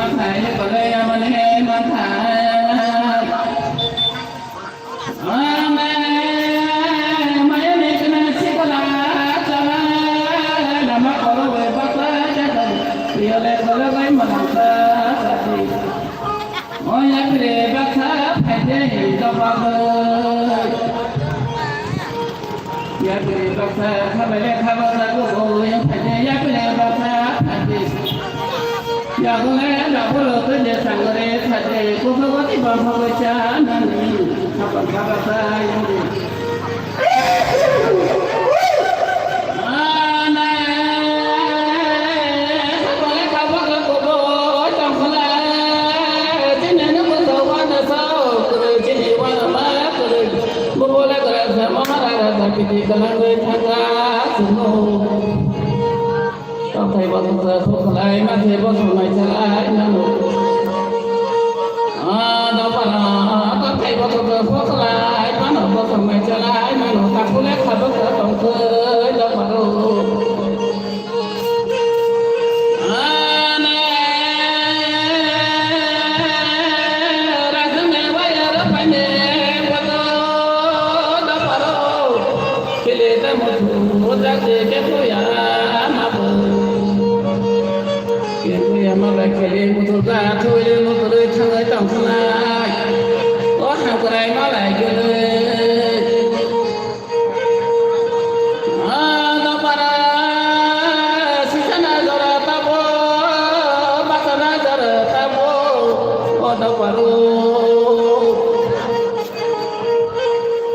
mà thải còn đây mà nghe mà thải yang lain dah boleh kerja sanggare saja. Kumpulkan bangsa bacaan apa kata yang di. Di kalangan tangga semua, thầy bảo thờ thuộc lại mà thầy bảo thuộc lại trở lại năng lực, đó là các thầy bảo thờ thuộc lại mà nó bảo thuộc lại trở lại năng lực, ta cũng lấy khả bất khả tổng khơi đó mà rồi. Thôi lên một đời thằng ấy tổng thằng ai có hàng của đây nó lại kia đó para sisana dora tabo basana dora tabo đó paru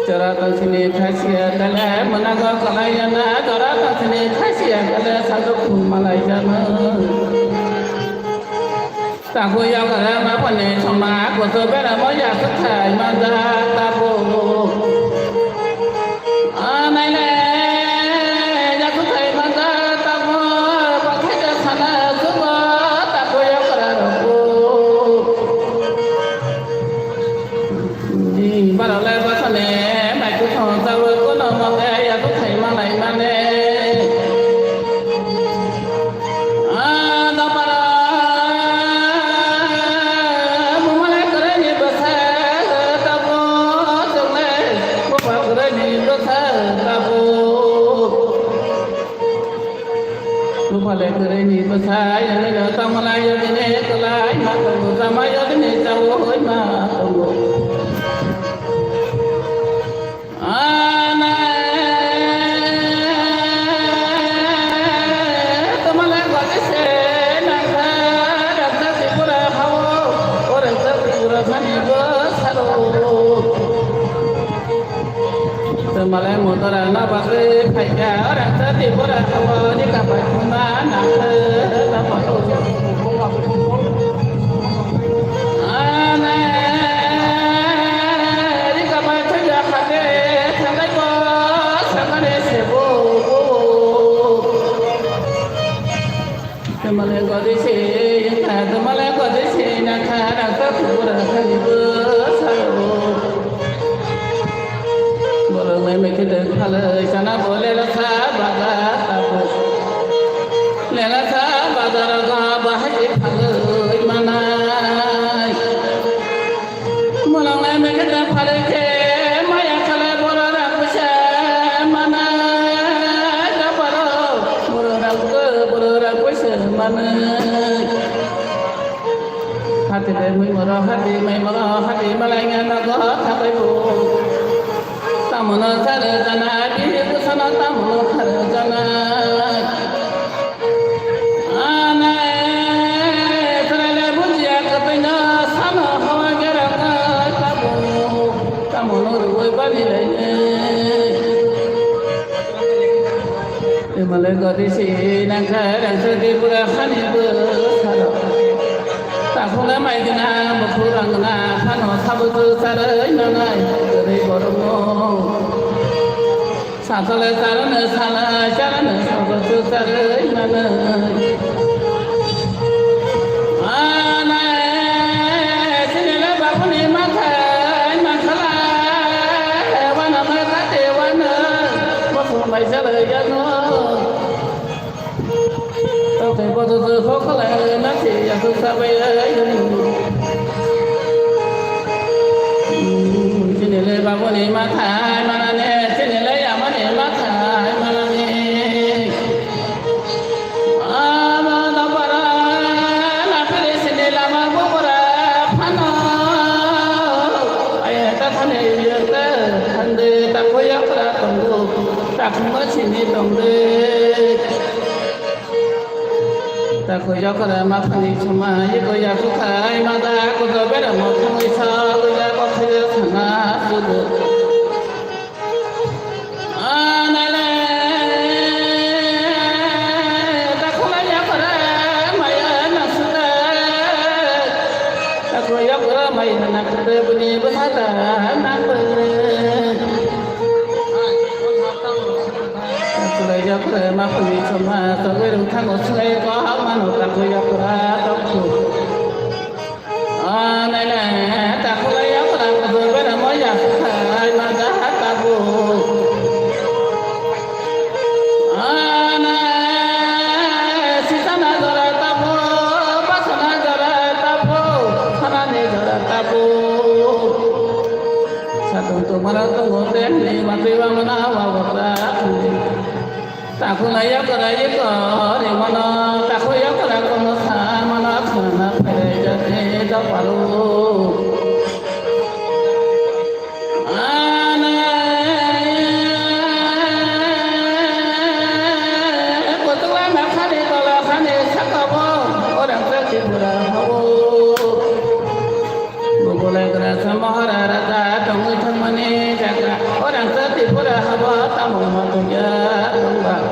cara sini khasiat dalam menaga kalayana cara sini khasiat dalam satu malayana ta vui nhau cả ra mà còn này xong má của tôi biết là mỗi nhà tất thải mà ra ta bộ này này nhà tất thải mà ra ta bộ có thể cho thằng nào cũng có ta vui nhau cả ra rồi đi bắt đầu lên bắt đầu này mày cứ thằng tao rồi có nó mà nghe nhà tất thải mà này mà nè Malay kere ni besar, yang ni datang Malay yang ni kelai, matang sama yang ni jauh matang. Malay buat sen, nak datang di pura hawa, orang tak pura mani besar. Malay motor anak pakai kaya orang tak di pura hawa ni kapal. Malay có đi xe, thà Malay có đi xe, nàng thà nàng tất cả là thầy bữa sao? Bộ lần này cái đường hà lời, cho nó bộ lên là thà bà ta tabu, lên là thà bà ta ra bà hay hà lời mà này. Bộ lần này cái đường hà lời cái mà yang khala bộ lần là bữa sáng mà này, đã bà đâu bộ lần là bữa sáng mà này. Hati mai mara hati malainya naga thapai bu tamana sare jana di kusana tamana sare jana ana terale bujia kapina sama hawa gera ka tabu tamana ruai bani le malai gadi si nangka rang sedi pura khani bu sara Pula mai kena berkurang kena kano sabu sarai nanai dari borong sakale sarana sala sarana sabu sarai nanai anai sinela bakuni makai makala wana makate wana mafu mai sarai yano thể bỏ từ khó khăn lại nó chỉ là không sao bây giờ chỉ để lấy bao nhiêu mà thay mà nè chỉ để lấy bao nhiêu mà thay mà nè mà đâu phải là phải để xin để làm mà bố ra phán ai ta thân này giờ ta thân de ta có giác ra tổng độ ta không có xin đi tổng de ta có giác ra mà phân đi chung mà có giác khai mà ta có giờ biết là một thằng người sao có giác có thể thằng nào được này ta không lấy giác ra mày nó sudah ta có giác ra mày nó cứ bunyi berhata nak Kuliah kerja mampu cuma sebagai utang usaha kau mana tak kuliah kerja tak tu. Nenek tak kuliah kerja berbeda moya hai mada tak bu. Sisa negara tak bu, bahasa negara tak bu, sana negara tak bu. Satu untuk mana tunggu ni mati mana awak ta không lấy áo cái đấy có để mà nó ta không áo cái đấy có nó xa mà nó thường nó phải cho thế đó vào luôn này của tôi làm mà khá đi còn là khá đi sắc cao có đằng trước thì vừa là hậu bố lại cái là sao mà ra ra trong người thân mình chắc là có đằng trước thì vừa là hậu ta muốn mà tôi nhớ đúng không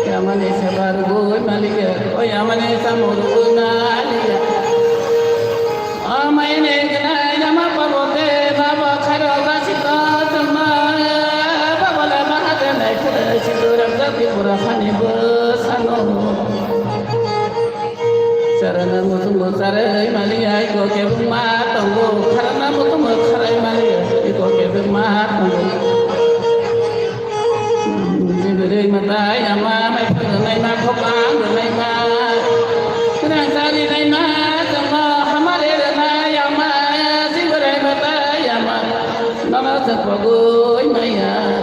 Yamane sabar boy maliya, o yamane samuru naliya. Amaine gana yama pavote baba kharo gasika tama baba la mahade nai khare siduram jati pura khani basano. Sarana mutum sarai maliya ko ke ma tongo kharana mutum kharai maliya ko ke ma tongo. Đời mà ta yama mai phật này mà không ăn được này mà cái này ta đi này mà chẳng mà hamare này yama gì cái này mà ta yama nó thật quá gối mày à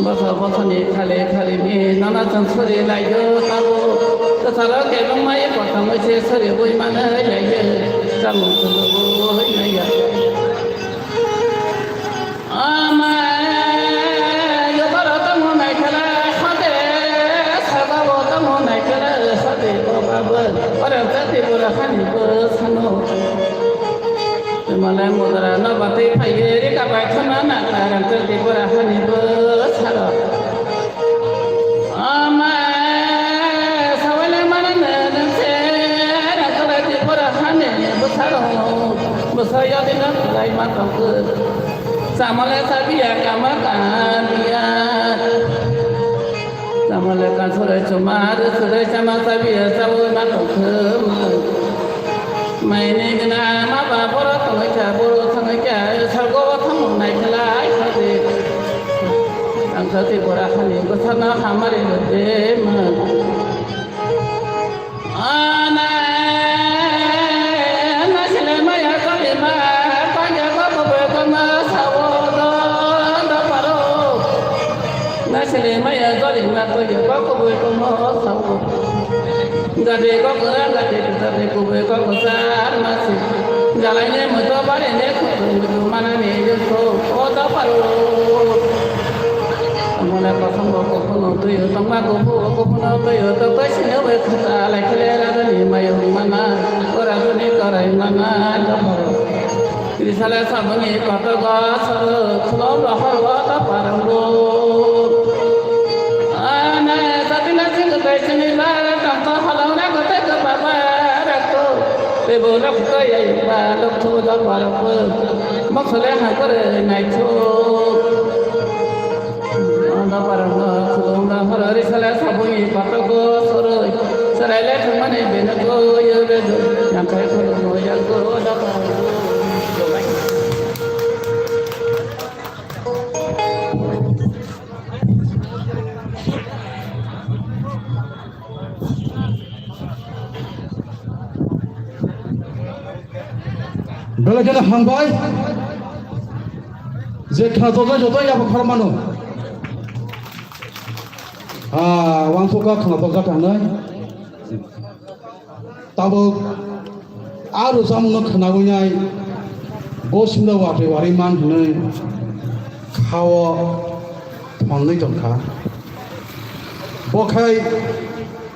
bớt này khale mi nó chẳng soi lại cho tao cái sao đó cái bông mai còn thằng mới chơi soi bôi mà nó lại cho chẳng một gối mày à orang tadi berhan bersano, malam mudara nabati payeri kapai kemana orang tadi berhan bersano. Ama sawale mana nanti orang tadi berhan bersano, bersaya dengan lain mata ke, sama le sabia kamakan dia. Samalekan surai cuma surai sama sabia sawo matok kem. Maine gena maba boro thangai cha sargo thang nai khalai khade. Ang sati bora khani ko sana hamare de ma. Ana na sile maya kali ma panya ko ko ma sawo do paro. Na sile maya kali ma ko ko ko ma sawo. Gade ko gade ko ko sar masi jalane muto pare ne ko mana ne jo ko to paro amona ko sambo ko no to yo tama ko no to yo to ko sine we khata la khale ra ni mayo mana ora to ni karai mana to paro krisala sabani ko to ga sa khlo ro har wa ta parango ana satina sing ko chini la ta ta halau na ko te ko baba bố lộc cây ấy và lộc thô đó và lộc vơ mắc số lẽ hàng có đời này cho nó vào đó khung đó họ đi xe lẽ sao bùi bắt đầu có số rồi xe lẽ Kaila tumane benago yoredo Yankai kolo moyago dapa Belakang hambai, jika jodoh ya bukan mano. Wang suka kenapa katanya? Tahu, aru sama kenagunya, bos muda wariman nih, kau mana jangka, bokai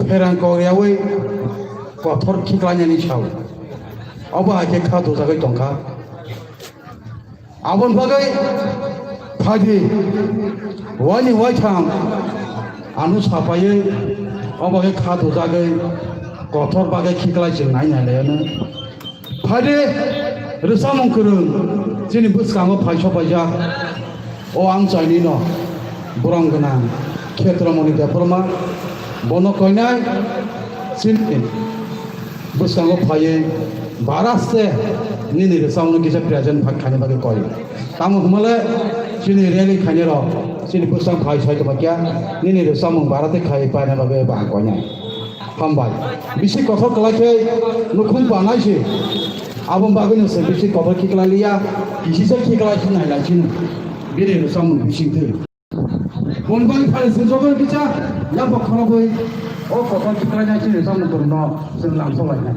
perang Korea we, kotor kiklanya nih cau. Apa aja kau tu jaga jangka, abon bagai, pagi, wani wajang, anu siapa ye, apa aja kau tu jaga, kotor bagai kiklai jenai nilai na, pagi, resah mungkin, sini bus kamu pagi baca, ang cai no, burang kena, ketra moni dia perma, bono koinai, sini, bus kamu pagi. Baraste ni resah orang kisah present hak khane bagi koi. Tamu humale sini really khane ro sini pusang khai sai to bakia ni resah orang barate khai pai na bagi bang koi nya. Hambai. Bisi kotor kelake nukhun panai si. Abang bagi nu se bisi kotor kikla liya kisi se kikla si nai la sini. Bini resah orang bisi tu. Bonbang pada sesuatu kita ya bakal koi. Oh kotor kikla nya sini resah orang turun sen langsung lagi.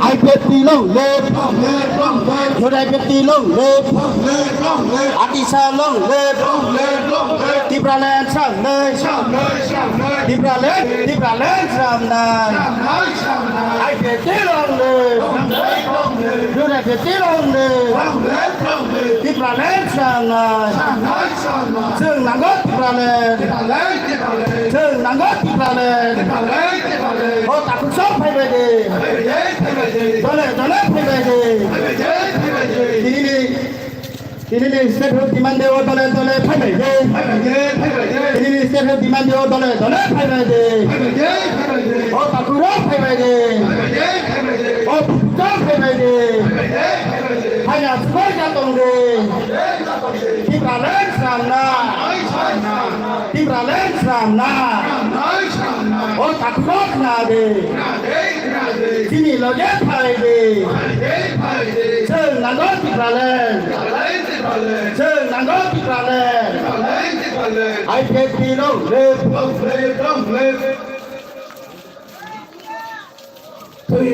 I get the long leg, could I get the long leg? Adisa long leg, Tibraland some leg, Tibraland some leg. I get the long leg, could I get the long leg? Tibraland some leg, Sing Nangot Tibraland, Sing Nangot Tibraland, oh, takut sok pay ready. Dole pay ready. Ini state of demand deo dole pay ready. Ini state of demand deo dole pay ready. Oh, takut pay ready. Oh, sok pay ready. Hanya sekolah jatuh deh. Tibraland sana. Tibraland sana. Oh, takut nade. Sini loget payde. Seng nangot Tibraland. Seng nangot Tibraland. I get the live.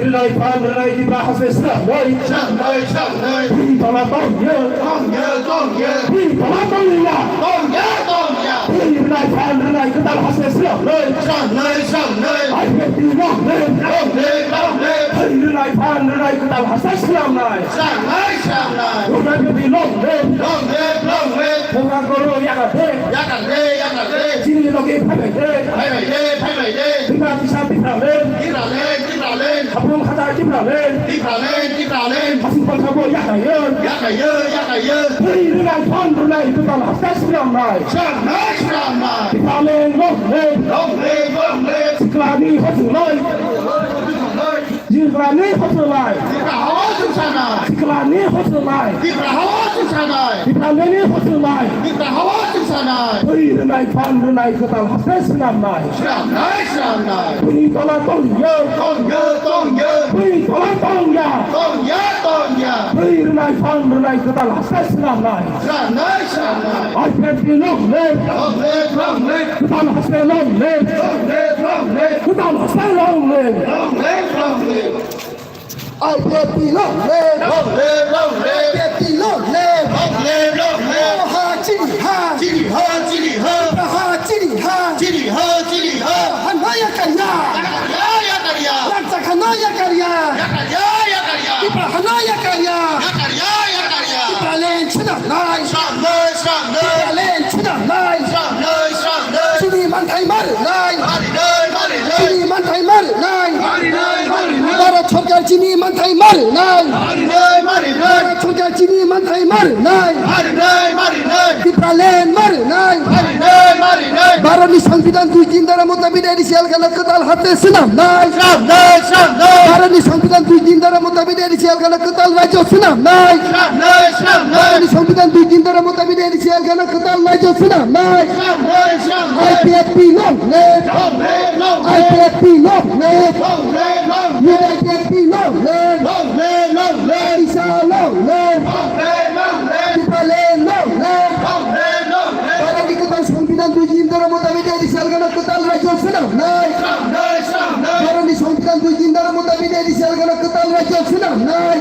Lai pan lai di bahasa Islam, lai di dalam tongnya, di dalam tongnya, di lai pan lai ke dalam bahasa Islam, ayat di long, di lai pan lai ke dalam bahasa Islam, orang di long, orang guru yang ada, sini lagi pay, lima di samping Tipralen, Habung Kata Tipralen, Masing Pangkabo Yakayen, Puri Ringan Pon Brunei Kutal Hastas Ramai, Tipralen Long Lay, Siklani Hosulai, Jiklani Hosulai, Siklani Hosulai, Tipralen Hosulai, Puri Ringan Pon Brunei Kutal Hastas Ramai, Puri Tola Tong Yo, Puri Tola Tong Ya, Puri Ringan Pon Brunei Kutal Hastas Ramai, I can't be long Lay, Kutal Hastas Long Lay, Kutal Hastas Long Lay, I can't be long Lay, can't be long Lay, Ha Chili Ha, Hanaya Kanya, Lanza Hanaya Kanya, Ipa Hanaya Kanya, Ibralen China Nai, Ibralen China Nai, Chini Mantai Mar Nai, Chini Mantai Mar Nai, Bara Chokya Chini Mantai Mar Nai, Bara Chokya Chini Mantai Mar Nai, Ibralen Mar Nai, Barani সংবিধান 2 দিন দ্বারা মোতাবিক এডিসিয়াল গালাত কতাল হাতে সিনাম নাই বারানি সংবিধান 2 দিন দ্বারা মোতাবিক এডিসিয়াল গালাত কতাল রাজ্য সিনাম নাই বারানি সংবিধান 2 দিন দ্বারা মোতাবিক এডিসিয়াল গালাত কতাল রাজ্য সিনাম নাই আইপিএফপি লং লেট আইপিএফপি লং লেট ইউআইপিএফপি লং লেট ইসা লং লেট ইপালেন লং লেট বারানি কতাল সংবিধান 2 দিন দ্বারা মোতাবিক এডিসিয়াল গালাত কতাল রাজ্য সিনাম নাই বারানি সংবিধান 2 দিন দ্বারা মোতাবিক এডিসিয়াল গালাত কতাল রাজ্য সিনাম নাই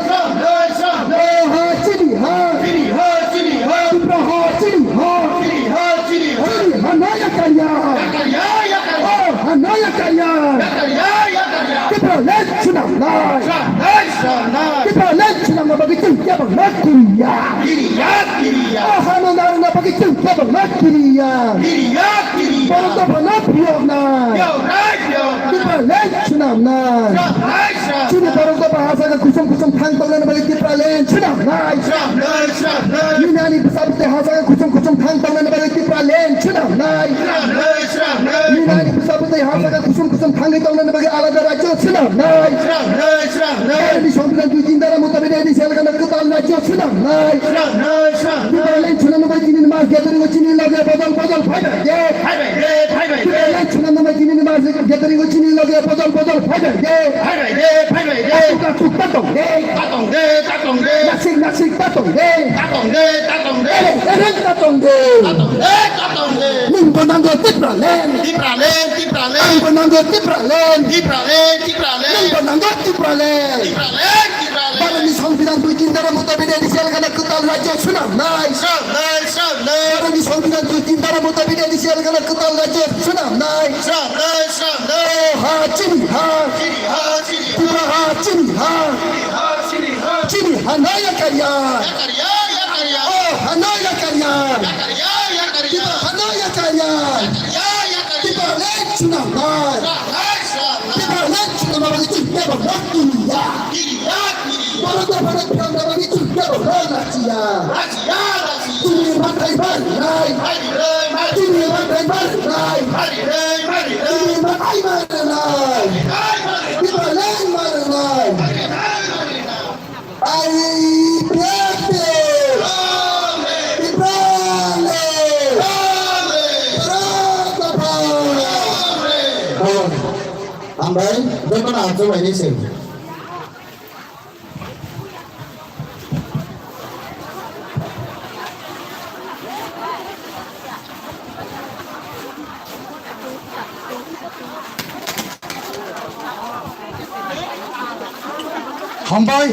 হা চিনি হা Tipra ha chini ha Hanaya Karya Hanaya Karya Tipra let Chunam Nai Tipra let Chunam bagi cengkya bang nak kiriya Hanan arna bagi cengkya bang nak kiriya Baru tak pernah piyok Nai Tipra let Chunam Nai Chini baru tak bahasa ke kusum thang tanglan bagi Tipra let Chunam Nai Yunani besar bahasa ke kusum thang tanglan bagi Tipra let Chunam Nai Yunani besar bahasa ke kusum thang tanglan bagi alada raja Chunam Nai Ini সংবিধান 2 দিন দ্বারা মোতাবেক এডিসিয়াল গালাত কতাল রাজ্য সিনাম নাই Tipra let Chunam bagi chini mas gathering chini lage badal fighter Tipra let Chunam bagi chini mas gathering chini lage badal fighter Tukka tatong Nasik tatong Ereng tatong Ning bonanggo Tipra let Ning bonanggo Tipra let Ning bonanggo Tipra let Barani সংবিধান 2 দিন দ্বারা মোতাবেক এডিসিয়াল গালাত কতাল রাজ্য সিনাম নাই Barani সংবিধান 2 দিন দ্বারা মোতাবেক এডিসিয়াল গালাত কতাল রাজ্য সিনাম নাই হা চিনি হা Tipra ha chini ha Chini Hanaya Karya Hanaya Karya Tipra Hanaya Karya Tipra let Chunam Nai Tipra let Chunam bagi cengkya bang nak kiriya Baru tak pernah piyok bagi cengkya bang nak racia Chini Mantai Mar Nai Chini Mantai Mar Nai Chini Mantai Mar Nai Tipra let Mar Nai IPFP Ambai, jangan nak coba ini sih. Hambai,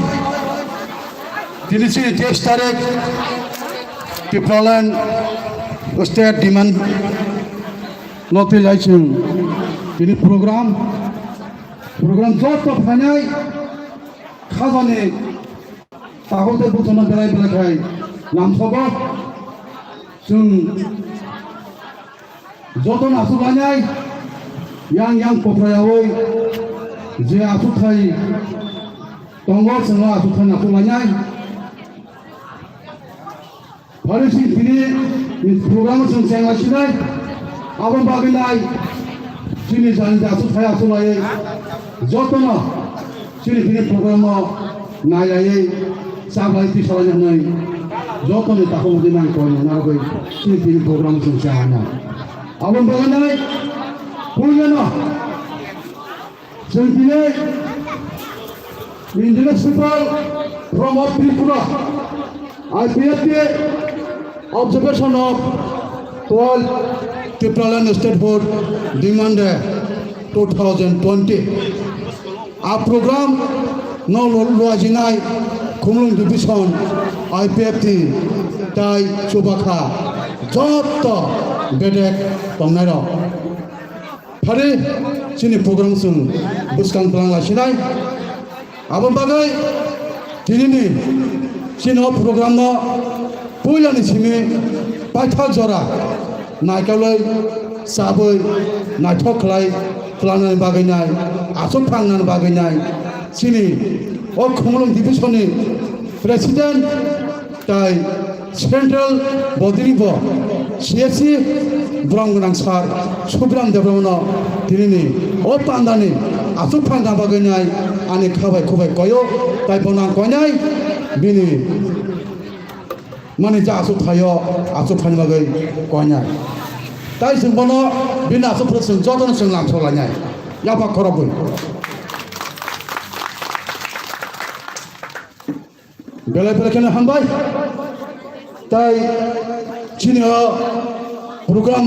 ini sih 23 tarik Tipralan State Demand Notification. Ini program যত ফাইনাই খাজানে তাহলে বোঝানো বেলায় নাম খবর जों যত নাচু বানাই yang koprayawai je asuthai tongo sengo asuthai naku manyai Parisi ini program senseng asinai abang baginai sini janji asuthai asulai jotono sini program nayai sabai tisalanya nai jotono tahu mungkin kau narai sini program senseng ana abang baginai punya sini Indian people from Tripura IPFT observation of 12 Tripura State Board demand 2020 a program no loajinai Kumlung division IPFT tai Chubakha joto bedek tongnaro Hari sini program sung buskan pelang lasinai abang bagai kini ni sini program no punya ni sini paithak jora naikalai sabai naitok lai pelanan bagai nai asuk pangnan bagai nai sini Kumlung division ni presiden tai Central Bodribo CSC Branggunang Sar Subram Debrona Tirini Opandani Asupanda Baganai Ani Kabai Kobai Koyo Taipona Konai Bini Manija Asutayo Asupan Bagai Konai Tai Simbono Bina Suprasun Jotan Sunglam Solanya Yapa Korabun Bela Pelakana Hambai Tai sini program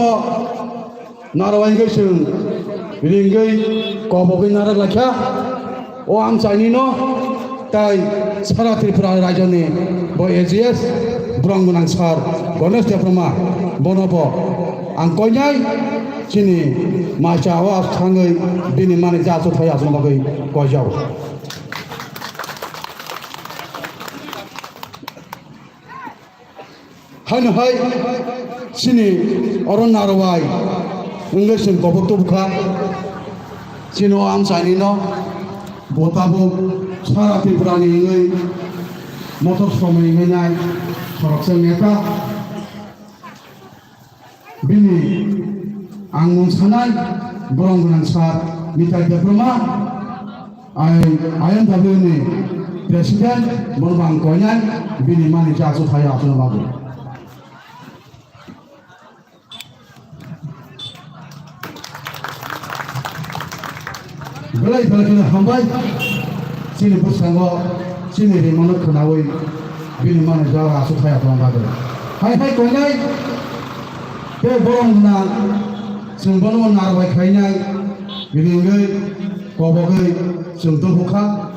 narawai sing ringgai kobogai narak lakya o am chani no tai sara Tripura rajani bo AGS Branggunang Sar Ganesh Debroma bonobo angkonyai sini macawa thangai bini mani jaso thaya somagai kojau Hai sini orang narawai enggak sih kobok tuh buka sini am sani no botabu sara Tripura ni enggak motor somai enggak sorok seneta bini anggung sanai Branggunang Sar Mitai Debroma ayam tabu ni presiden berbang konyan bini mani jaso thaya asal babu Belai belakang hambai sini bersanggo sini di mana kenawai bini mana jauh asuk saya tuan bagai hai kongai ke Branggunang sembrono narawai kainai bini engai kobogai sentuh buka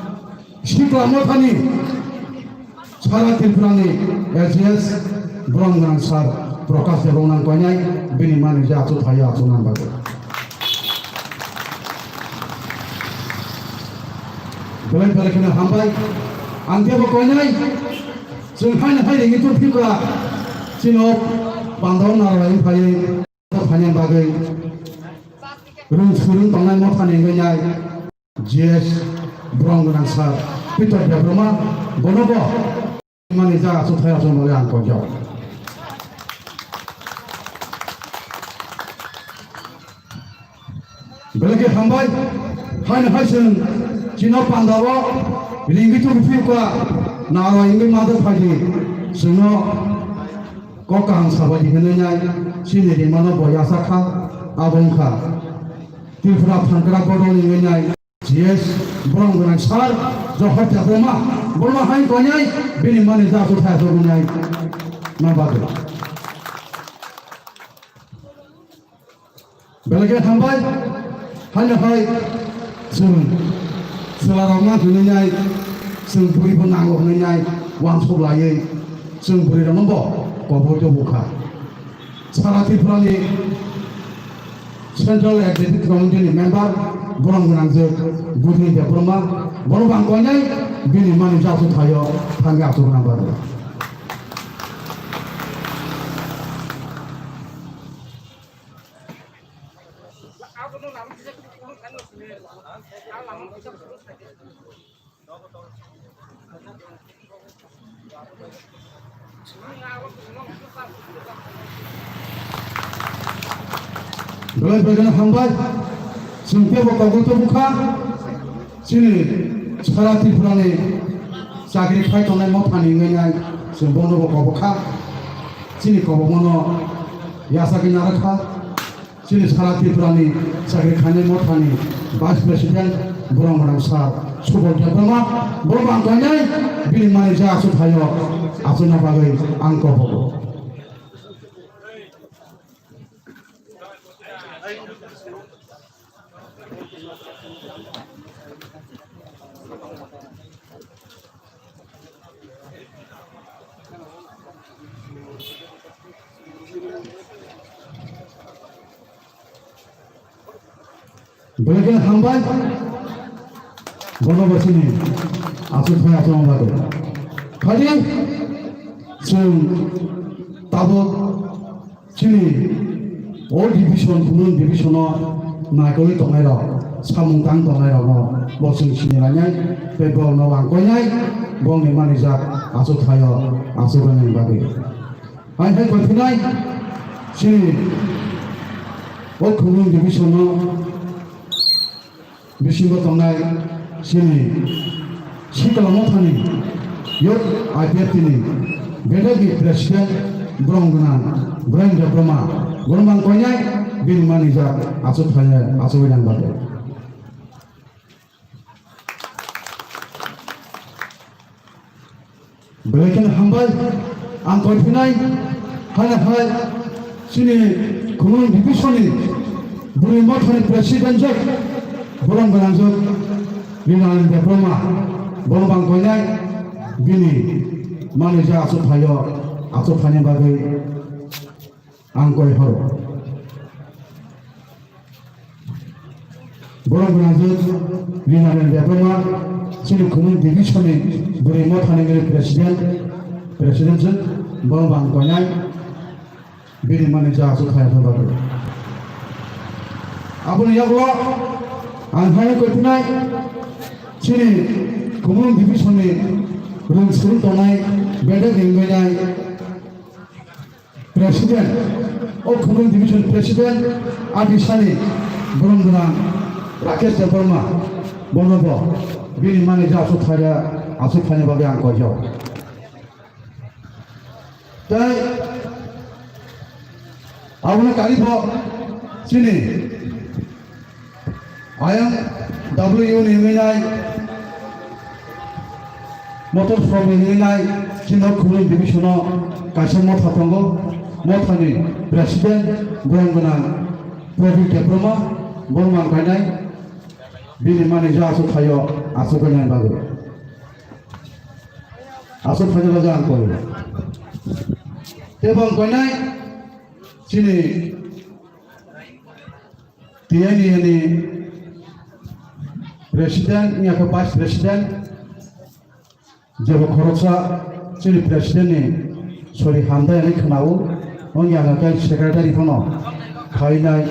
siklamo tani sara Tripura ni AGS Branggunang Sar Prakash Debrona kongai bini mana jauh asuk saya tuan bagai Belai belakang hambai, antia berkonai, sengkanya hai dengan itu juga, sino bandau narai hai, terpanjang bagai, surung tangan mau panen gaya, JS Branggunang Sar, Peter Debroma, bonobo, mana jaga supaya semua yang kau jauh. Belakang hambai, hai seng. Cina Pandawa, ringgi tu rupiah nawa ingin madu pagi, semua kau kahang sahabat ini sini di mana boya sakha, abang kha, Tripura Pangkara Bodo ini JS Branggunang Sar, Johor Debroma, bola hai konyai, bini mana jatuh thaya tu konyai, nampaklah. Belakang hambai, hai Selarangnya dunia sempuri penanggung dunia wangsung lagi sempuri dalam boh kau tu buka. Sara Tripura ni Central Executive Committee member Branggunang Sar Budi Debroma baru bangkonya bini mana jatuh thaya tangga tu nampak. Belai bagian hambai, sempit bakal tu buka, sini sekarang Tripura ni, sakit khai tonai mau paning ngai, sembono bakal buka, sini kau mana, ya sakit narakha, sini sekarang Tripura ni, sakit khai mau paning, Vice President Burang Burang Sar, Subodh Depama, Burang Bangkanya, Bini Malaysia asal Thayo, asal nabagai angko bobo. Bagian hambai, bono bersini, asal saya asal membantu. Kalian, tabuk sini, all division, kunun division, nakoli tongai ro, samung tang tongai ro, bosing sini lanya, pebol nawang koyai, bong ni manijak, asal saya asal membantu. Hai kontinai, sini, all kunun division Bisimbo tongai sini, sikala motani, yuk IPF ini, bedagi presiden Bronggunan, Brand Diploma, Gormang Konyai, Bin Manija, Asut Hanya, Asuwinan Bade. Belekan hambai, angkoi pinai, hal sini kunun divisoni, beri motani presiden jok. Burang berlanjut, Bina Diploma, Borobang Konyai, Bini, Malaysia asal Thayo bagai angkoi horo. Borobang berlanjut, Bina Diploma, sini kumun division ni, beri motani dari presiden Borobang Konyai, Bini Malaysia asal Thayo bagai. Abu ni Allah. Anhai kotinai, sini kumun division ni, rung seru tonai, beda denggai presiden, kumun division presiden, adisani, Bronggunan, Rakesh Devarma, Bonobo, Bini Malaysia asal Thaya bagai angkoi jauh. Tapi, awalnya kali sini. Ayam WU nilai motor from nilai Cina kuning divisional kasih mot hatongo mot hani presiden Bronggunan Provinsi Diploma Boromang Konyai Bini Malaysia asal Thayo asal Konyai bagus asal Thayo bagus angkoi Tebang Konyai sini tiada ni Presiden, ini aku Vice Presiden, jawab korupsa, jadi Presiden ni, sorry Handa yang kenal, orang yang agak Sekretari kono, kainai,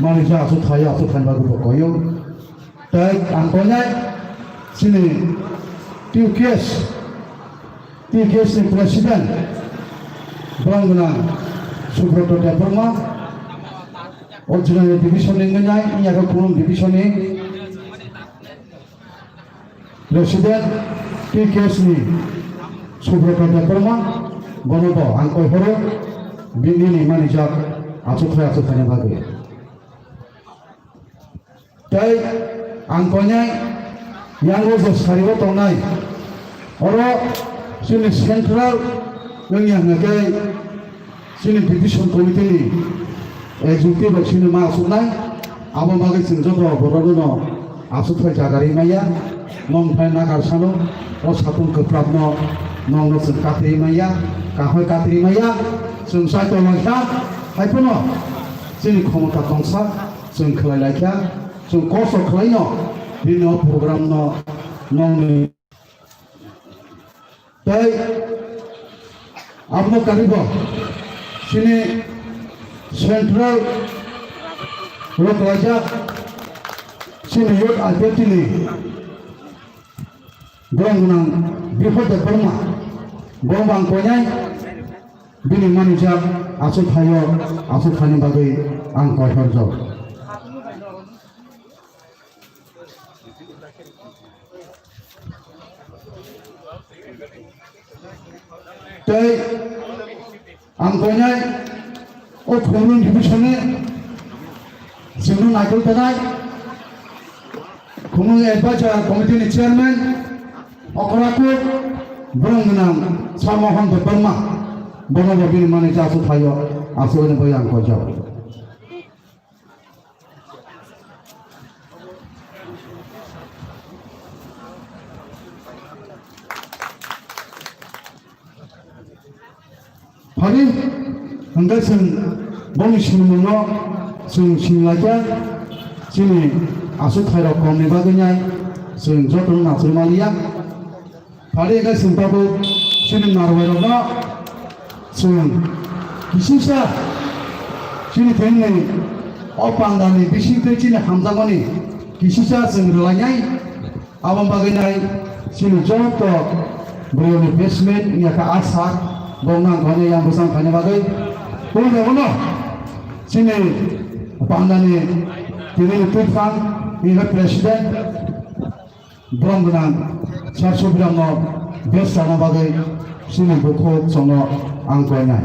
Malaysia asal Thaya asal bagus pokoknya, tapi angkonya, sini, TQS ni Presiden, Bronggunan, Subodh Depama, original division ni ini aku kurung division ni. Presiden TKS ni Subodh Depama Bonobo angkoi horo Bini ni Malaysia asal Thaya bagai. Tapi angkonya yang urus haribo tonai, orang sini sentral yang ngagai sini division komite ni, executive sini masuk nai, abang bagai senjata borodono asal Thaya maya. Nong pai nagar sano, os hatun keprabno nong nosen katri maya, kahoi katri maya, sensai to langkah, hai puno, sini komota tongsa, sen kelai laikya, sen koso kelai no, dino program no, nong ni. Tapi, abno karibo, sini central Lo kelaja sini yot alpeti ni borong gunang bihot de perma borong bang konyai bini manusia asuk hayo bagai ang kohor jo. Tei ang konyai o khunun divisone sunu nakul tanai khunun advisor committee ni chairman okrakut borong gunang samohon de perma borong bini manusia asuk hayo ni bagai ang kohor jo. Hari hingga bong sinumuno singlaja sini asuk thairo komni baganyai jotun nasrumalia hari hingga tabu sini narwairona kisisa sini tenni opangdani bisingte sini hamzamani kisisa relanyai abang baganyai sini joto beliau basement ini ka asar bongang kone yang besar kane bagai pun demono sini pandani kini tutfang ini presiden bong benang sarso bilango besa na bagai sini buku sono angkonya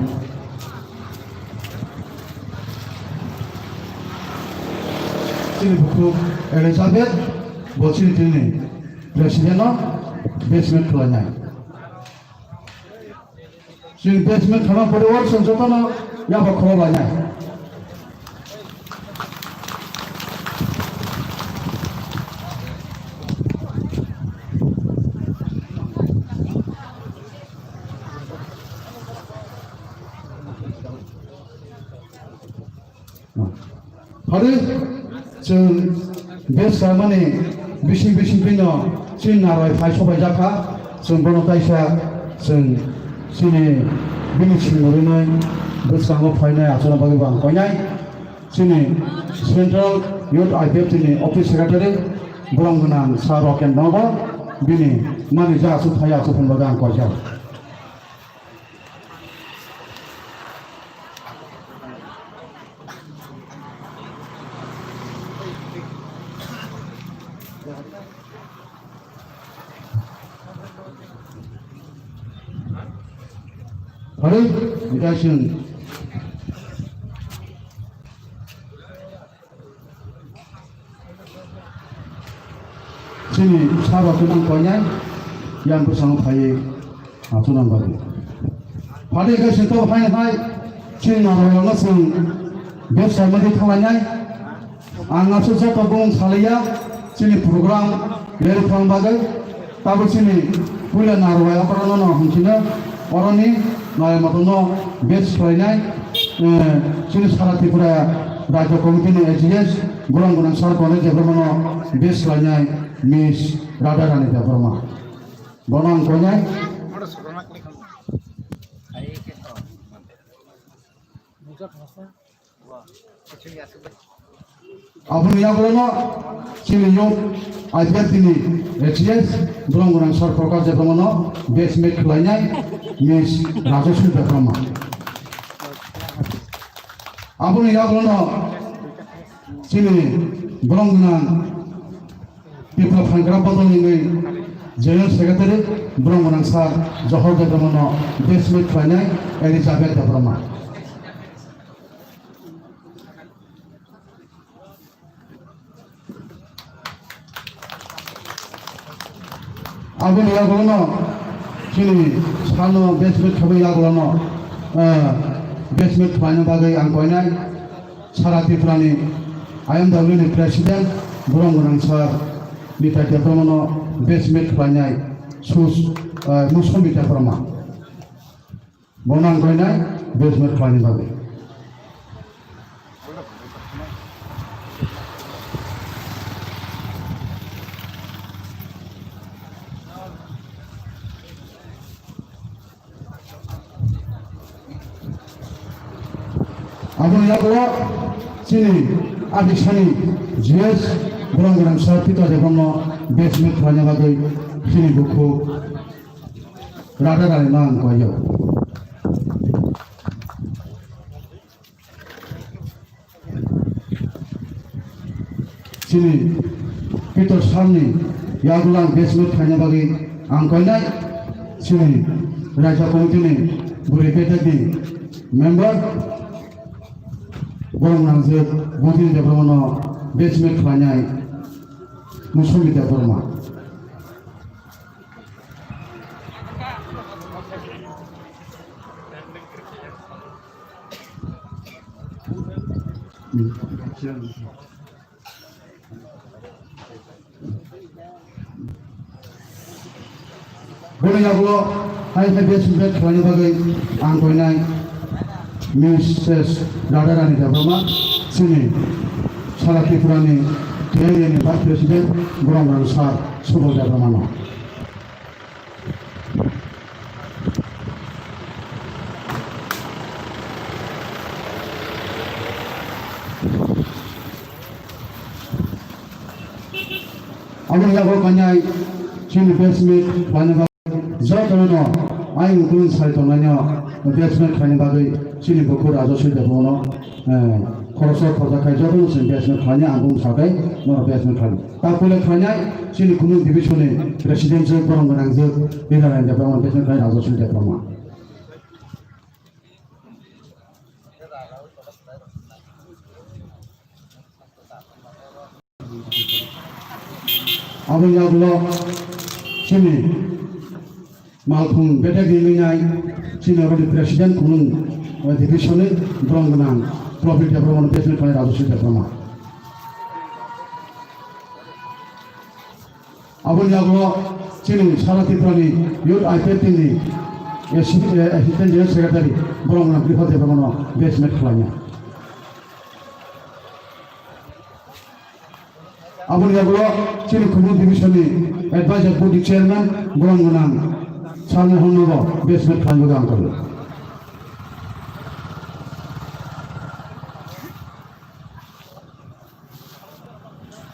sini buku Elizabeth bocil ini presiden no basement kelanya sing basement khama pariwar sanjotana ya bakho banya hari sing besa mane bising pino sing narai phai sobai jaka sing bono taisa sing sini bini cingurine bersama finance asal bagi bang konyai sini Central Youth IPF sini Office Secretary borong gunang saroken nobo bini manager asal thaya asal pun bagang kojau hari dikasih sini sahabat tunang konyai yang bersama bayi tunang baru. Hari dikasih tahu hai sini naroyong ngasih biasa mesti thawanyai angasih satu bung salia sini program dari pang bagai tahu sini punya naroyong apa nono sini orang ni naya matono best plainai sini salah tipura raja komite ni AGS bulan bulan sar kone je bermano best plainai Miss Radharani je berma bonang konyai Abang yang berano sini yo IPF ini AGS bulan bulan sar prokar je bermano best mate plainai Miss Rajashri Berma. Abang yang berano sini bulan bulan people panggram patong ini General Secretary bulan bulan sar Johor Berma best mate plainai Elizabeth Berma. Abang yang berano sini sano basement khabai aglono basement khwani bagai ang koinai sarati prani IMW ni president borong borong sar mita depromono basement khwani sus musom mita prama bonang koinai basement khwani bagai Abang yang berano sini आदिसानि जिएस गोनां सार पिता देवनो basement खालामनो बागै जोंनि बुखौ रादा रायना आं गयो जोंनि पिता सारनि यागुलां बेसमेन्ट खालामनो बागै आं गयनाय जोंनि रायजो कमिटिनि बुरै पेटानि मेम्बार गोनां बुद्धि देवनो बेसमेन्ट खालामनाय मुसुमिता बर्मा गोनांआवल' हाय बेसमेन्ट खालामनो बागै आं गयनाय मिसेस राधा रानी देवमा जोंनि सालाखिफुरानि केरियानि भाइस प्रेसिडेन्ट गोनां सार सुबल देवमा आं यागो कन्याय जोंनि बेसमेन्ट खालामनो जतनो आइ गुन साइटनानो बेसमेन्ट खालामनो बागै जोंनि बुखौ राजस्व देवनो खरस खरजाखाय जतनो जों बेसमेन्ट खालामनो आं बुंसाखै नर बेसमेन्ट खालामनो दा पहिले खालामनाय जोंनि खुनु डिभिजननि प्रेसिडेन्टजों गोनांजों बिधान देवनो बेसमेन्ट खालामनो राजस्व देवमा आं यागुलो जोंनि मालफुं बेटा गेलेनाय जोंनि प्रेसिडेन्ट खुनु डिभिजननि गोनां प्रफिट देवनो बेसमेन्ट खालामनो राजस्व देवमा आं यागुलो जोंनि सालाखिफुरानि युथ आइपिएफनि एसिस्टेन्ट जेनेरेल सेक्रेटारि गोनां बिफा देवनो बेसमेन्ट खालामनो आं यागुलो जोंनि खुनु डिभिजननि एडभाइजर बडि चेयारमेन गोनां सारनो होनोबो बेसमेन्ट खालामनो आं गयो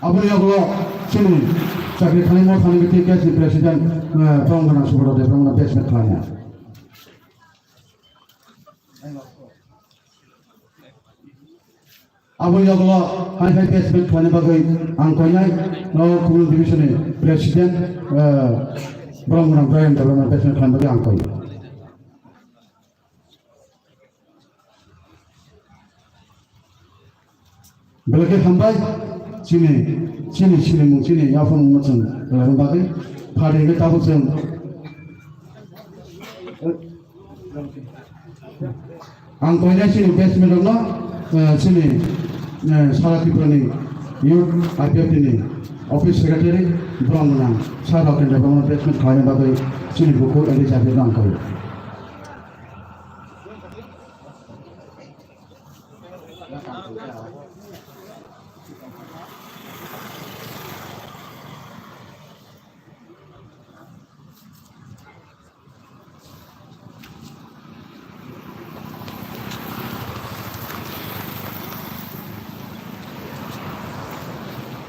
आं यागुलो जोंनि साख्रि खालामनायाव थानाय केसनि प्रेसिडेन्ट गोनां सुब्रत देवनो बेसमेन्ट खालामनो आं यागुलो हाय बेसमेन्ट खालामनो बागै आं गयनाय खुनु डिभिजननि प्रेसिडेन्ट गोनां ब्रायन देवनो बेसमेन्ट खालामनो बागै आं गयो बेलेगे थांबाय जोंनि मोनसेनि याफोर मोनसे लायनो बागै फारियै दाबो जों आं गयनाय जोंनि बेसमेन्टआवनो जोंनि सालाखिफुरानि युथ आइपिएफनि अफिस सेक्रेटारि गोनां सार राकेन देवनो बेसमेन्ट खालामनो बागै जोंनि बुखौ एलिजाबेथ आं गयो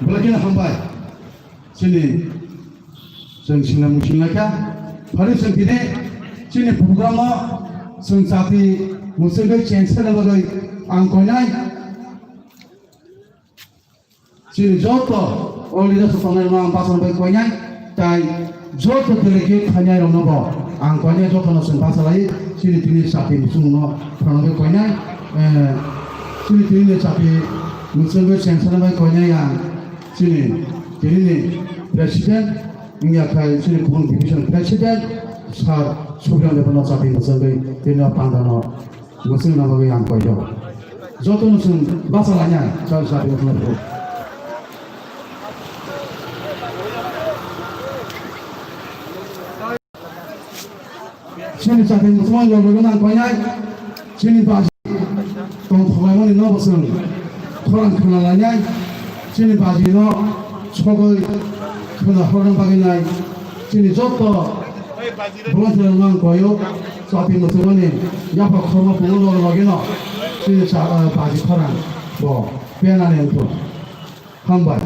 बेलेगे थांबाय जों सिंना मुंसिंलायखा फारि जों दिनै जोंनि प्रग्रामाव जों जाति मुसुलमानखौ चेन्ज खालामनो बागै आं गयनाय जोंनि जत अल लिडार्स थानाय आं बासन बागै गयनाय ताइ जत बेलेगे थानाय रावनोबो आं गयनाय जतनो जों बासालाय जोंनि दिनै जाति मुसुलमाननो थानाय गयनाय जोंनि दिनै जाति मुसुलमानखौ चेन्ज खालामनो गयनाय आं जोंनि दिनैनि प्रेसिडेन्ट इंयाखाय जोंनि गुबुन डिभिजन प्रेसिडेन्ट सार सुब्रत देवनो जाति मुसुलमानखौ दिनै पांडानो मुसुलमान बागै आं गयो जतनो जों बासालायनाय जाति मुसुलमानखौ जोंनि जाति मुसुलमान लोगोन आं गयनाय जोंनि बाजि दंथ'लायमोन न' जों खरां खोनालायनाय जोंनि बाजि न' सगै खोनाहरनो बागैनाय जोंनि जत बुंलायनो आं गयो जाति मुसुलमाननि याफा खर्म खुंनो लगे न जोंनि बाजि खरां पेनानै होथ' हामबाय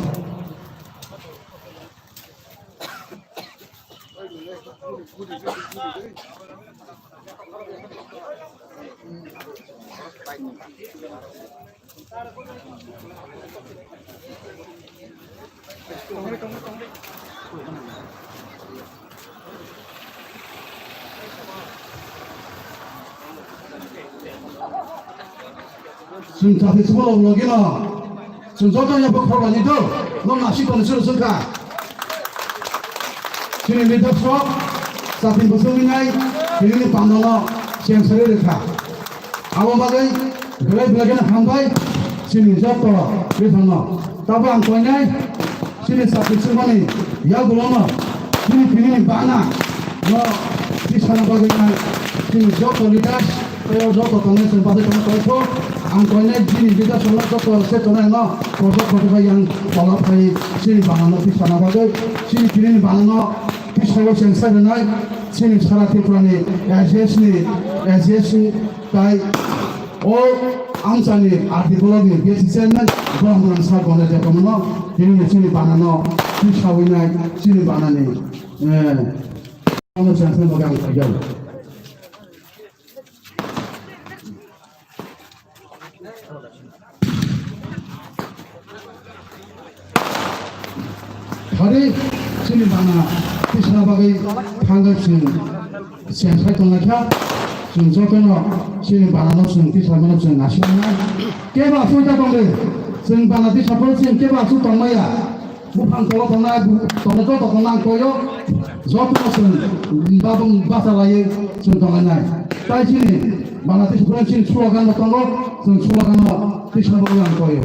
जों जाफैसोबो लगिना जों ज'जायाबो खरबानिथ' नों नासिखौनो सोरखा जोंनि लेदारसो जाफै बोसोरनिनाय बिनि बांनाङा सेंसरे रेखा आबो बागै गलाय गलायनो हामबाय जोंनि ज'थ' बे थाङो दाबो आं कयनाय जोंनि जाफैसोमानि या गुलामा जोंनि बिनि बाना न' बिसाना बागैनाय जोंनि ज'थ' लेदार बेयाव ज'थ' थांनाय जों बागै थांनाय आं कयनाय दिनै बे जासोला ज'थ' सेथ'नाय न' खरबाय आं बालाफाय जोंनि बानानो बिसाना बागै जोंनि बिनि बानानो बिसायाव सेंसर होनाय जोंनि सारा त्रिपुरानि एजेसनि दाय आंसानि आर्टिकलनि गेजेरजों ब्रह्मन सागने जागोन दिनै जोंनि बानानो बिसावैनाय जोंनि बानानि आङो सेंसर बागै आं फैगोन थारै जोंनि बाना बिसाना बागै थांगासिनो सेंसर दंनायखा जों ज'थ'नो जोंनि बानानो जों बिसानो जों नासिनाय केबा सुबिदा दंदो जों बाना बिसाफोर जों केबा सु दंनाया बुफां तलाव थांनाय दंनायथ' दंना आंखौयो ज'थ'नो जों बाबं बासा लायो जों दंनाय ताइ जोंनि बाना बिसाफोर जों स्ल'गान दङ जों स्ल'गान बिसानो बागै आंखौयो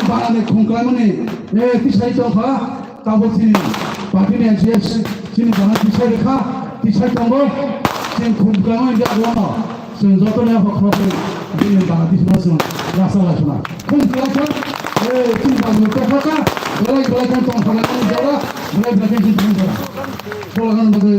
बानानै खुंख्लायमोनि फिसाइ दंखा गाबोन दिनै बाथौनि एनसिएस दिनै बाना फिसाइ रेखा फिसाइ दङ जों खुंख्लायमोन जागोन जों ज'थ'नो हख्राबै दिनै बाना फिसाइ जों लासा लासना खुंख्लायखौ जों बानो दफाखा गलाय गलायजों दंफांखौ जावरा गलाय गलायजों जों दंफां सलागान बागै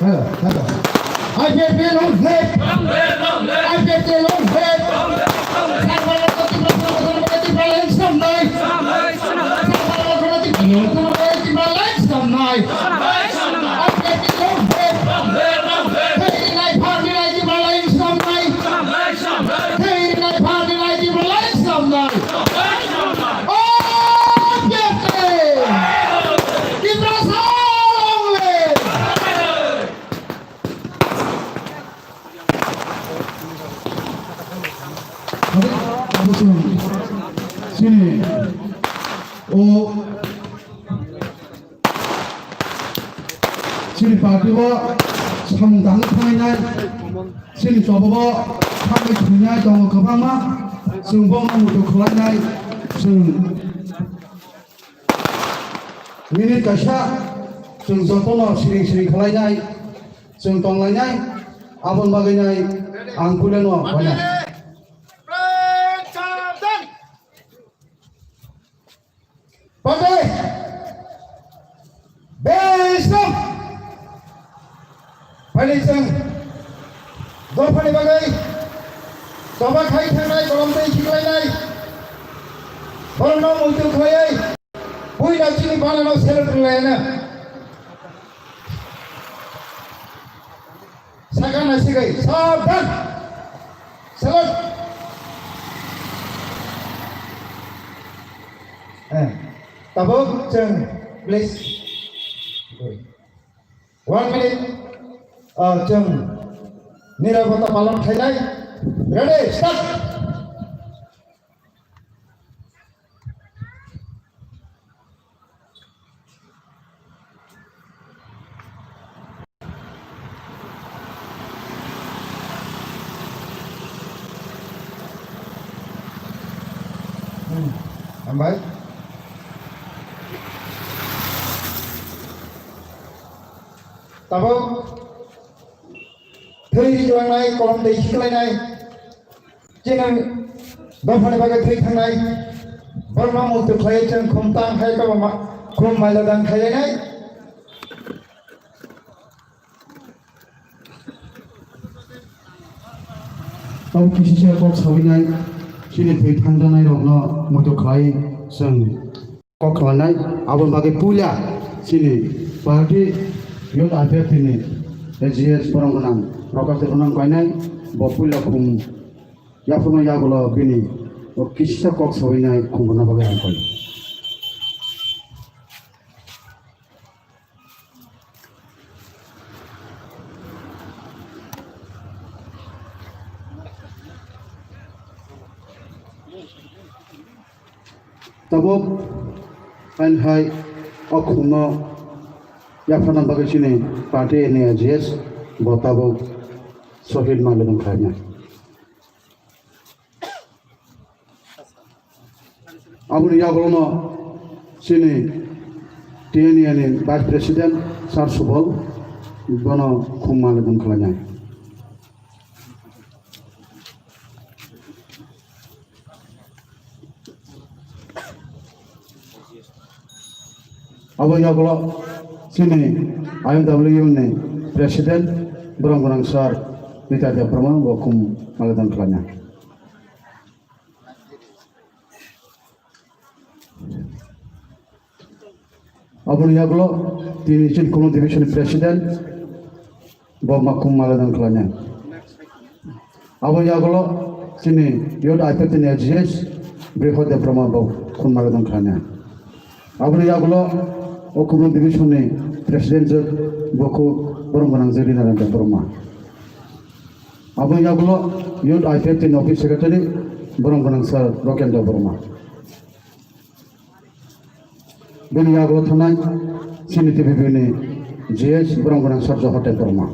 I get the long head. I get the long head. Some night. Some night. I get the long head. Hey, night party like the Malay some night. Hey, night party like the Malay some night. Oh, get it. Give us all only. sini sini party samudang थांनाय sini ज'बाबो थांनाय थुनाय दङ गोबां मा जों बावनांगौ खालामनाय जों minute गासा जों ज'थ'नो सिरिं सिरिं खालामनाय जों दंलायनाय आबोन बागैनाय आं कुलेनो बायनाय Bagai, besok, paling dua paling bagai, coba kai tangai kolom teh ciklai nai, kolom muncul kaya, bui nak cini mana nak selut lena, sakan nasi gai, sabar, selut, tabuk jeng please 1 minute jeng nirabata palam khainai ready start ambai Tabuk थै लांनाय कलम दै खिखलायनाय जोङो दफानि बागै थै थांनाय बोरमा मुक्ति खालाय जों खमतां खाय गाबा खम माइलादां खालायनाय Tau kisi siya kok sawinay sini tui tangdanay rokno mutu khai seng kok khalanay abon bagi pula sini parti yod ape tini SGS porong kenang rokas kenang kainay bo pula kum ya puma ya golo bini o kisi siya kok sawinay kum guna bagi angkol tabuk kan hai okuno ya pernah bagai sini parti ini SGS bo tabuk sohid malum khanya abun ya golono sini TNI ini Vice President Sar Subol bono khum malum khanya Abo ya golo sini IMW ni Presiden berang-berang sar Nita Dia Perma wakum maladan kelanya. Abo ya golo di Chin Kulon Division Presiden wakum maladan kelanya. Abo ya golo sini Yod IPT ni SGS Brihod Dia Perma wakum maladan kelanya. Abo ya golo Okumun Division ni Presiden je boku borong benang jadi naranda Burma. Abu ya golo Yud IPT Office Secretary borong benang sar Rokenda Burma. Bini ya golo thanai sini TVP ni GS borong benang sar Johate Burma.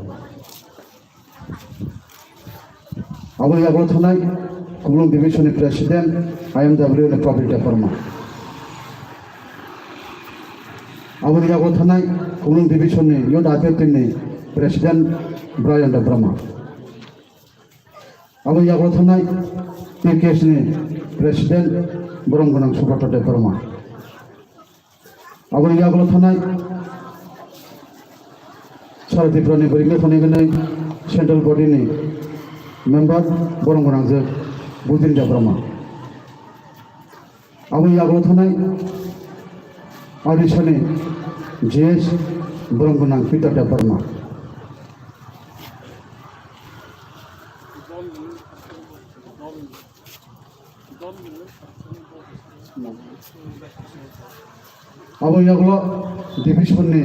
Abu ya golo thanai Kumulung Division ni Presiden IMW ni Property Burma. Abu ya golo thanai Kumulung Division ni Yod IPT ni Presiden Brian Da Brahma. Abu ya golo thanai PKS ni Presiden borong benang Subrata Da Brahma. Abu ya golo thanai Sarati Prani Beringga Khani Central Body ni Member borong benang je Budin Da Brahma. Abu ya golo thanai Adisani GS borong benang Peter Da Brahma. Abu ya golo division ni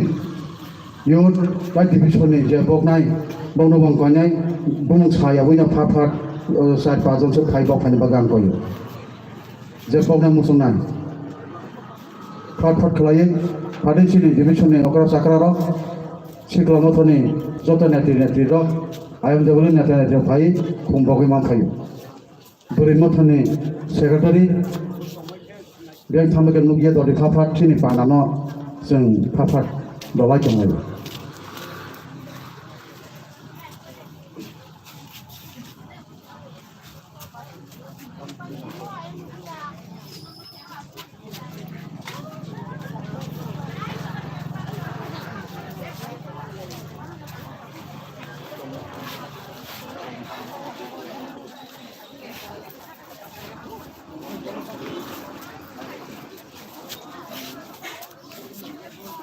Yod by division ni je boknai bongno bongkanyai bung saya wina phat sat pajon se khai bok phani bagang koyo je bokna musungnan phat khlaye phaden sini division ni okra sakra ro sikla mothoni joto netri ro IMW netri phai khum bogi man khayo buri mothoni secretary Dia thamake nugia dori phat sini panano जों phat dolai jongai.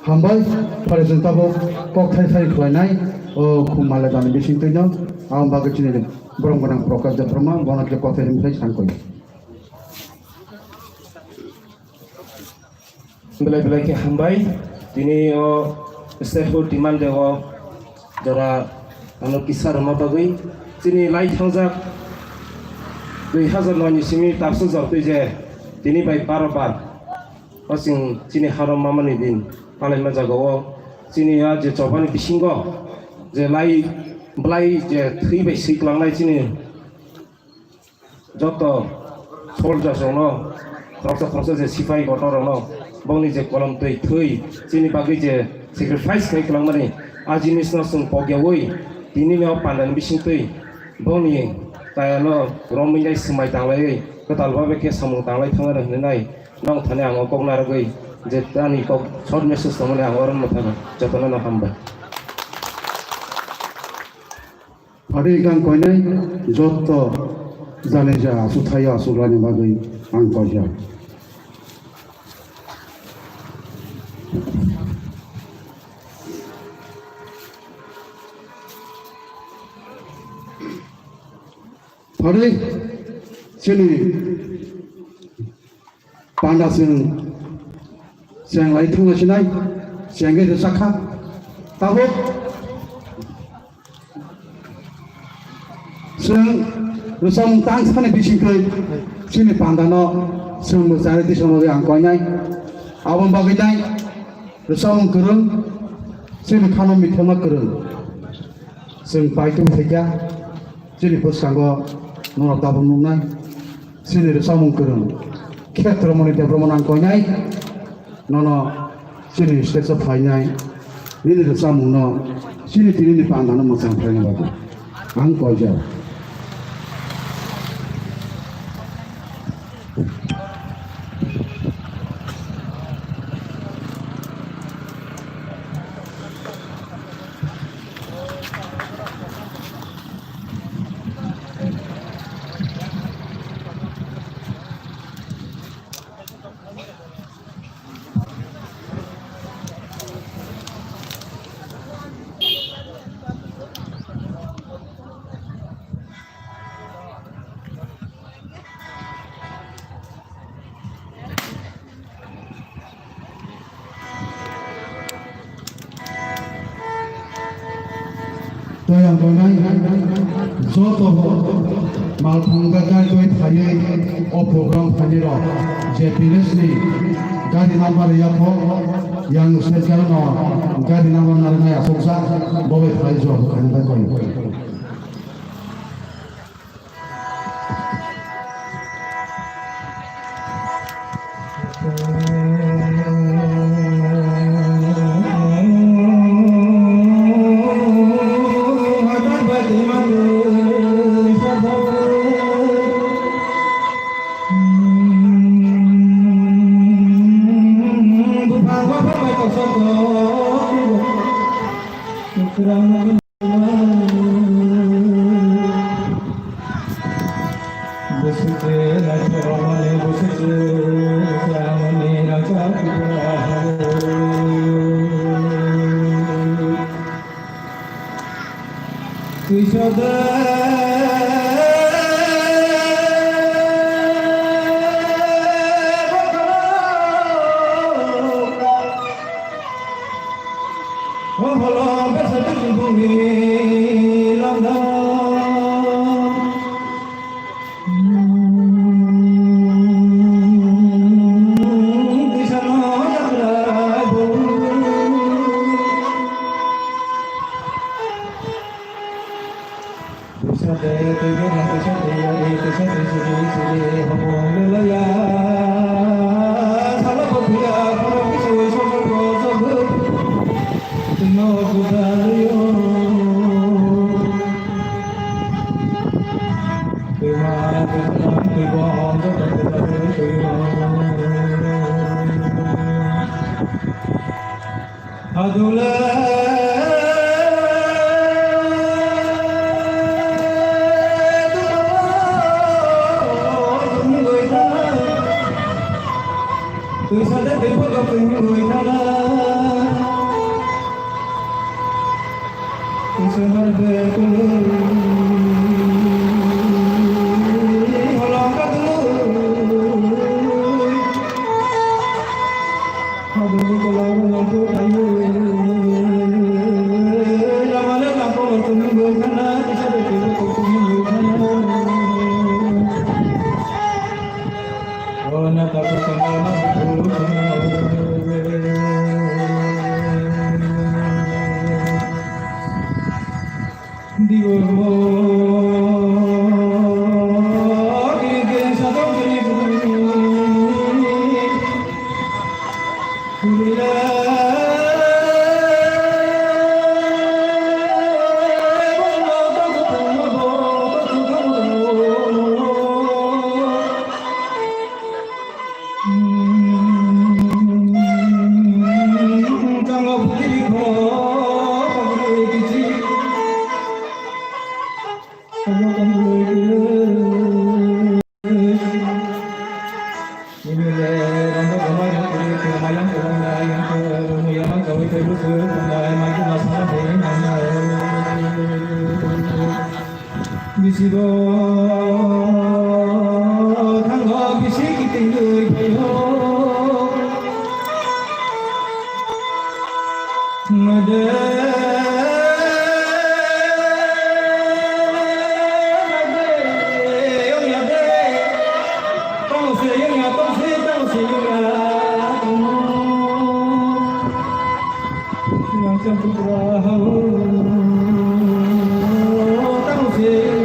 Hambai Presiden Tabuk kok thai khlainai o khumale dan bising tuino am bagai chini borong benang Prokas Da Brahma bonak je kothe himsai sangkoi belai ke hambai dini o stakeholder demand dego jora anu kisar ma bagui chini lai thangjak 2009 ni simi tapsu jortui je dini bai 12 bar osing chini haram mamani din palai ma jagao chini ya je chobani bisingo je lai blai je three bai siklangnai chini joto soldier jono khorsa je sifai gotorno bongni je kolam tui chini bagi je sacrifice kai klangmani ajinis na sung pogyawi tini meo pandan bising tui boni kaya no romi nai semai tanglai ketal babe ke samung tanglai thanga dah nai nong thane ang kok nar goi je tani kok short message samone ang oran mathaga jatona na hamba Hari kan kau ni jodoh jalan jah sutaya sulanya bagai angkau jah. Hari sini pandasin siang lain tu macam ni siang ke sakha tahu siang rusam tang sana bising ke sini pandano siang besar di sana yang kau ni awam bagi ni rusam kerun sini kanan mitama kerun siang paitu saja sini bos kanggo nolak tabung nunai sini rusam kerun kita moni depan orang kau ni nono sini stesa fine ini rusam no sini tini pandano macam fine bagu angkau jah. Tôi yang kau nai, jodoh mal panggagai kau thayai, o program thayai ro, je bilis ni, gadi number ya kau, yang spesial no, gadi number narana ya soksa, bawa thayai jodoh kan dah kau. Bisibo thanggo bisi kiting người phayo ngade tong se ya yang sempurna tong se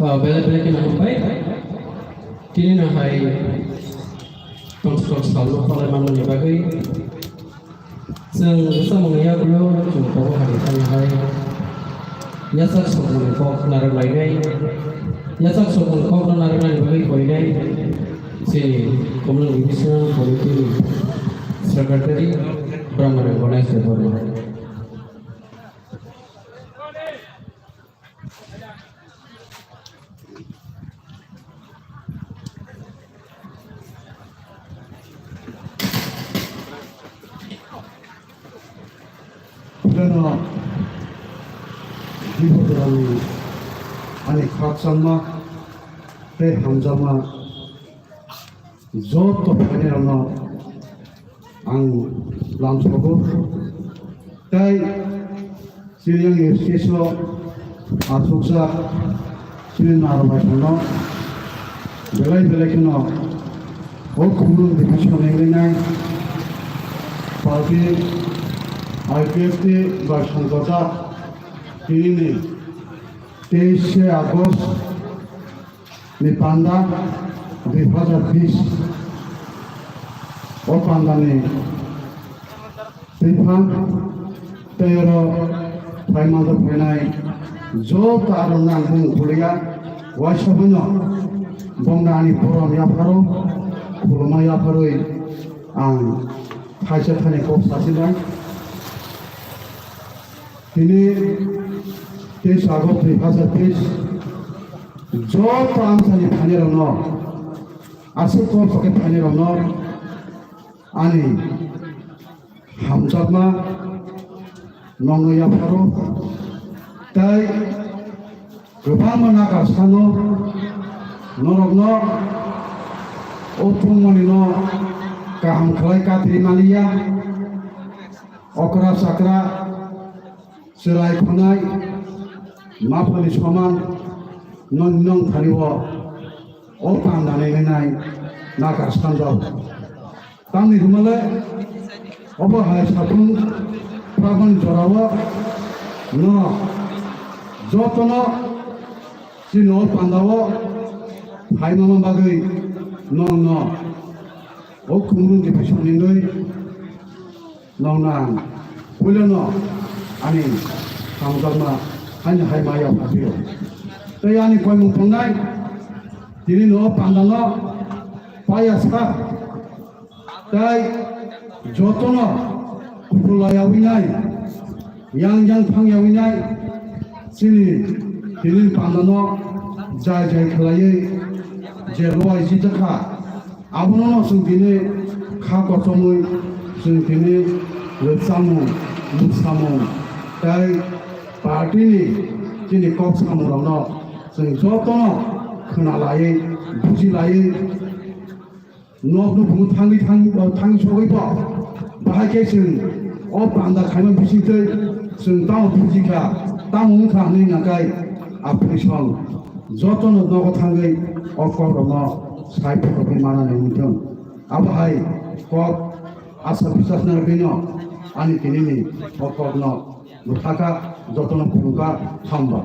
bela-bela kita sampai kini nak hai tons kalau mana ni bagi semua ya beliau jumpa hari ini hai nyasak semua kau narik lagi nyasak semua kau narik lagi bagi kau ini sini komunikasi bisa politik sekretari Brahmana Ganesh Devarma 그러나 이분들이 아니 각sam마 배 함자마 저또 편이라나 안 람서고 তাই সিরিয়াং এসকে서 아속사 시는 나라바서너 bell icon ও খুলুন দেখাশো নেই party IPFT संकटा তিনি 23 August পান্ডা 2020 ও পান্ডানি বিভাগ 13 ফাইমাদ ফাইনাই ज' কারণ নাম ঘুরিয়া ওয়াইসবন বংদানি form ইয়াফারো खुलुमा याफारै आं खायसे थानायखौ सासेबाय दिनै 23 আগস্ট 2020 ज' आमसानि फाइनेलावनो आसि कर्सके फाइनेलावनो आंनि हामजाबमा नङो याफारो ताई गोबां मोनागासिनो नरकनो उफुंमनिनो गाहाम खालाय कात्री मालिया अकरा साकरा सोलाय खनाय माफानि समान नं थानिव अ पांदानै होनाय नागार सानजाव तांनि हुमले अबहाय साफुं प्राबन जराव न जतन सिनो पांदाव हायमामा बागै न ओ खुंरुं दिफिसनिंगै नंना पुलनो आनि थांगामा हानि हायमायाव हाबियो तै आनि कयमुं फंनाय दिनै न पांदानो पायासा तै जतन कुलायाविनाय yang pangyawiनाय सिनि दिनै पांदानो जाय जाय खालायै जे रय जितखा आबनो जों दिनै खा गतमै जों दिनै लोबसामु मुसामु तै पार्टीनि दिनै कक सामुरावनो जों जतन खोना लायै बुजि लायै न'बो थाङै सौहैब बाहायके जों अ बान्दा खायमोन बिसिंथै जों दाउ बुजिखा दाउ मुखा होनै नागाय आफिसन जतन नग थाङै अकरनो साइफोरखौ मानानै मोनदों आबहाय कक आसा बिसास नारबिनो आनि दिनैनि अकरनो मुथाखा जतन खुरुका हामबा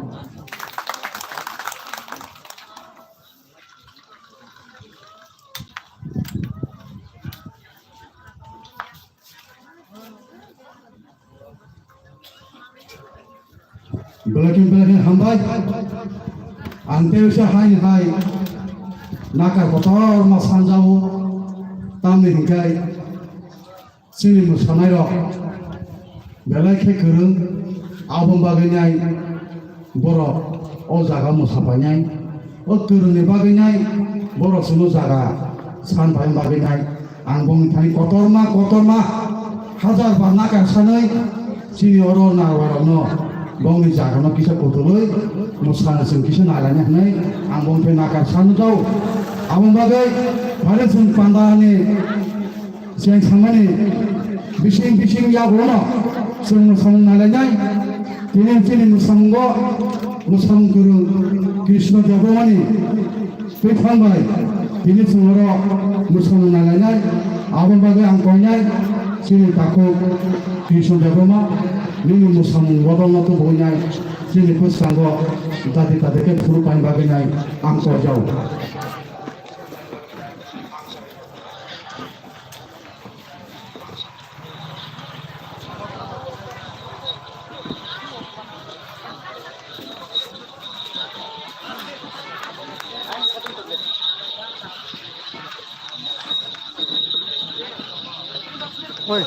Belakang hambai, ante usia hai nakar kotor masan jauh, tamni hinggai, sini musanai ro, belakang kereng, abang bagainyai, borok, o jaga musapanyai, o kerengni bagainyai, borok semua jaga, san bayang bagainyai, angbong tani kotor ma, hajar bar nakar sanai, sini orang narwarono. Bongni jaga kisah kotoloi, musana sing kisah nalanya nai, ambong pe nakar sanu jauh, abang bagai, pada sing pandane, sing samane, bising ya bono, sing nalanya, tini musang guru, Krishna jabomani, petang bagai, tini semua musang nalanya, abang bagai angkonya, sini takut Krishna jaboma. Ini musang wadon itu punya sini pun sanggup tadi ke perubahan bagian angkor jauh. Oi.